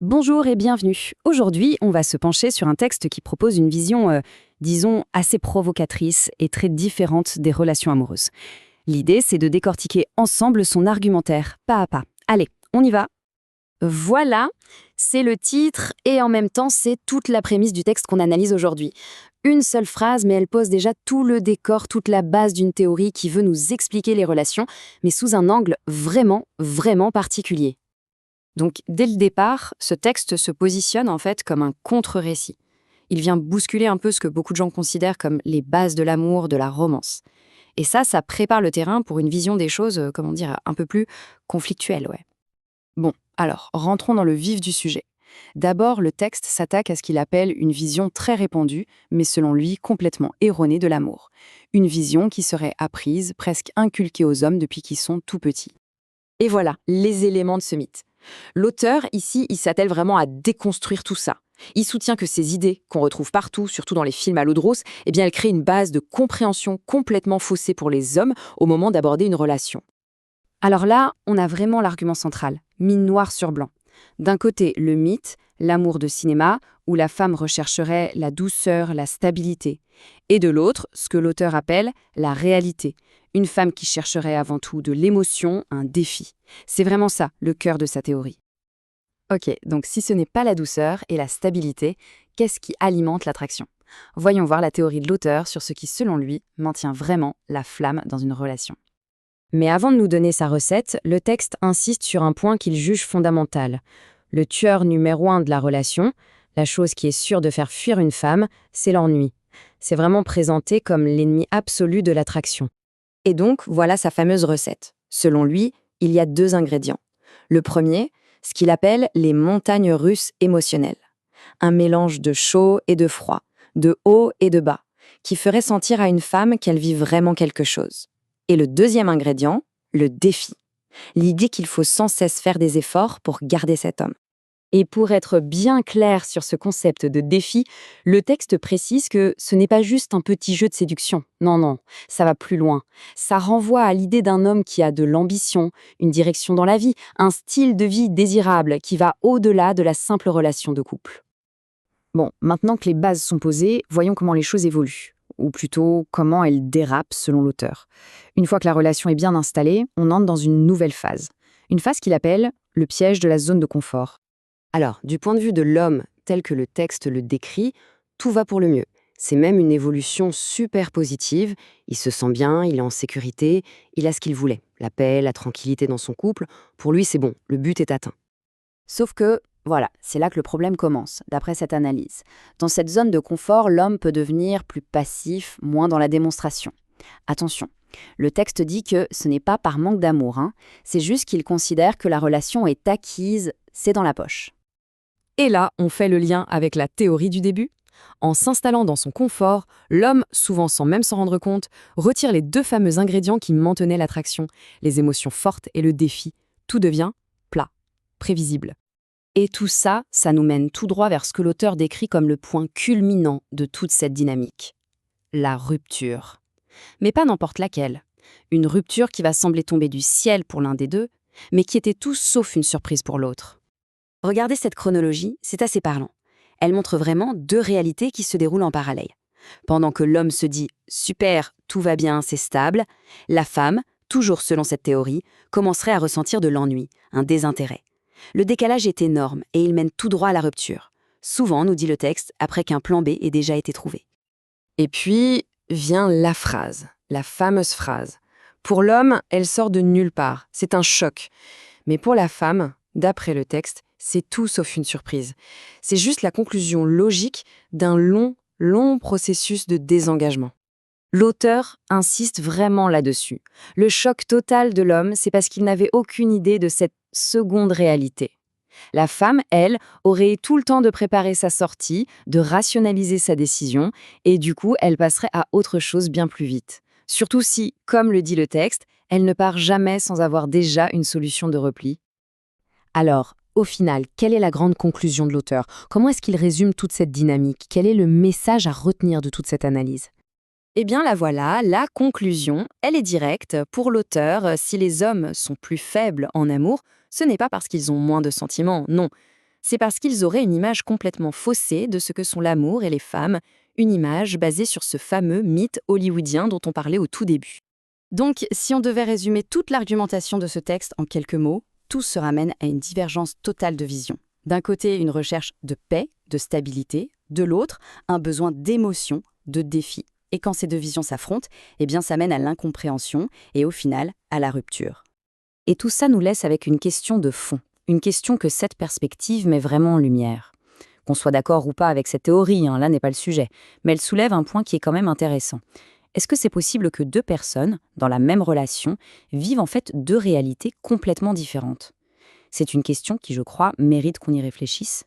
Bonjour et bienvenue. Aujourd'hui, on va se pencher sur un texte qui propose une vision, disons, assez provocatrice et très différente des relations amoureuses. L'idée, c'est de décortiquer ensemble son argumentaire, pas à pas. Allez, on y va. Voilà, c'est le titre et en même temps, c'est toute la prémisse du texte qu'on analyse aujourd'hui. Une seule phrase, mais elle pose déjà tout le décor, toute la base d'une théorie qui veut nous expliquer les relations, mais sous un angle vraiment, vraiment particulier. Donc, dès le départ, ce texte se positionne en fait comme un contre-récit. Il vient bousculer un peu ce que beaucoup de gens considèrent comme les bases de l'amour, de la romance. Et ça prépare le terrain pour une vision des choses, comment dire, un peu plus conflictuelle, ouais. Bon, alors, rentrons dans le vif du sujet. D'abord, le texte s'attaque à ce qu'il appelle une vision très répandue, mais selon lui complètement erronée de l'amour. Une vision qui serait apprise, presque inculquée aux hommes depuis qu'ils sont tout petits. Et voilà, les éléments de ce mythe. L'auteur, ici, il s'attelle vraiment à déconstruire tout ça. Il soutient que ces idées, qu'on retrouve partout, surtout dans les films à l'eau de rose, eh bien, elles créent une base de compréhension complètement faussée pour les hommes au moment d'aborder une relation. Alors là, on a vraiment l'argument central, mis noir sur blanc. D'un côté, le mythe, l'amour de cinéma, où la femme rechercherait la douceur, la stabilité. Et de l'autre, ce que l'auteur appelle la réalité, une femme qui chercherait avant tout de l'émotion, un défi. C'est vraiment ça, le cœur de sa théorie. Ok, donc si ce n'est pas la douceur et la stabilité, qu'est-ce qui alimente l'attraction? Voyons voir la théorie de l'auteur sur ce qui, selon lui, maintient vraiment la flamme dans une relation. Mais avant de nous donner sa recette, le texte insiste sur un point qu'il juge fondamental. Le tueur numéro 1 de la relation, la chose qui est sûre de faire fuir une femme, c'est l'ennui. C'est vraiment présenté comme l'ennemi absolu de l'attraction. Et donc, voilà sa fameuse recette. Selon lui, il y a 2 ingrédients. Le premier, ce qu'il appelle les montagnes russes émotionnelles. Un mélange de chaud et de froid, de haut et de bas, qui ferait sentir à une femme qu'elle vit vraiment quelque chose. Et le deuxième ingrédient, le défi. L'idée qu'il faut sans cesse faire des efforts pour garder cet homme. Et pour être bien clair sur ce concept de défi, le texte précise que ce n'est pas juste un petit jeu de séduction. Non, non, ça va plus loin. Ça renvoie à l'idée d'un homme qui a de l'ambition, une direction dans la vie, un style de vie désirable qui va au-delà de la simple relation de couple. Bon, maintenant que les bases sont posées, voyons comment les choses évoluent. Ou plutôt, comment elles dérapent selon l'auteur. Une fois que la relation est bien installée, on entre dans une nouvelle phase. Une phase qu'il appelle le piège de la zone de confort. Alors, du point de vue de l'homme, tel que le texte le décrit, tout va pour le mieux. C'est même une évolution super positive. Il se sent bien, il est en sécurité, il a ce qu'il voulait. La paix, la tranquillité dans son couple. Pour lui, c'est bon, le but est atteint. Sauf que, voilà, c'est là que le problème commence, d'après cette analyse. Dans cette zone de confort, l'homme peut devenir plus passif, moins dans la démonstration. Attention, le texte dit que ce n'est pas par manque d'amour, c'est juste qu'il considère que la relation est acquise, c'est dans la poche. Et là, on fait le lien avec la théorie du début. En s'installant dans son confort, l'homme, souvent sans même s'en rendre compte, retire les 2 fameux ingrédients qui maintenaient l'attraction, les émotions fortes et le défi. Tout devient plat, prévisible. Et tout ça, ça nous mène tout droit vers ce que l'auteur décrit comme le point culminant de toute cette dynamique. La rupture. Mais pas n'importe laquelle. Une rupture qui va sembler tomber du ciel pour l'un des deux, mais qui était tout sauf une surprise pour l'autre. Regardez cette chronologie, c'est assez parlant. Elle montre vraiment 2 réalités qui se déroulent en parallèle. Pendant que l'homme se dit « super, tout va bien, c'est stable », la femme, toujours selon cette théorie, commencerait à ressentir de l'ennui, un désintérêt. Le décalage est énorme et il mène tout droit à la rupture. Souvent, nous dit le texte, après qu'un plan B ait déjà été trouvé. Et puis vient la phrase, la fameuse phrase. Pour l'homme, elle sort de nulle part, c'est un choc. Mais pour la femme, d'après le texte, c'est tout sauf une surprise. C'est juste la conclusion logique d'un long, long processus de désengagement. L'auteur insiste vraiment là-dessus. Le choc total de l'homme, c'est parce qu'il n'avait aucune idée de cette seconde réalité. La femme, elle, aurait tout le temps de préparer sa sortie, de rationaliser sa décision, et du coup, elle passerait à autre chose bien plus vite. Surtout si, comme le dit le texte, elle ne part jamais sans avoir déjà une solution de repli. Alors, au final, quelle est la grande conclusion de l'auteur? Comment est-ce qu'il résume toute cette dynamique? Quel est le message à retenir de toute cette analyse? Eh bien la voilà, la conclusion, elle est directe. Pour l'auteur, si les hommes sont plus faibles en amour, ce n'est pas parce qu'ils ont moins de sentiments, non. C'est parce qu'ils auraient une image complètement faussée de ce que sont l'amour et les femmes, une image basée sur ce fameux mythe hollywoodien dont on parlait au tout début. Donc, si on devait résumer toute l'argumentation de ce texte en quelques mots, tout se ramène à une divergence totale de vision. D'un côté, une recherche de paix, de stabilité, de l'autre, un besoin d'émotion, de défi. Et quand ces deux visions s'affrontent, eh bien ça mène à l'incompréhension et au final, à la rupture. Et tout ça nous laisse avec une question de fond, une question que cette perspective met vraiment en lumière. Qu'on soit d'accord ou pas avec cette théorie, là n'est pas le sujet, mais elle soulève un point qui est quand même intéressant. Est-ce que c'est possible que deux personnes, dans la même relation, vivent en fait deux réalités complètement différentes ? C'est une question qui, je crois, mérite qu'on y réfléchisse.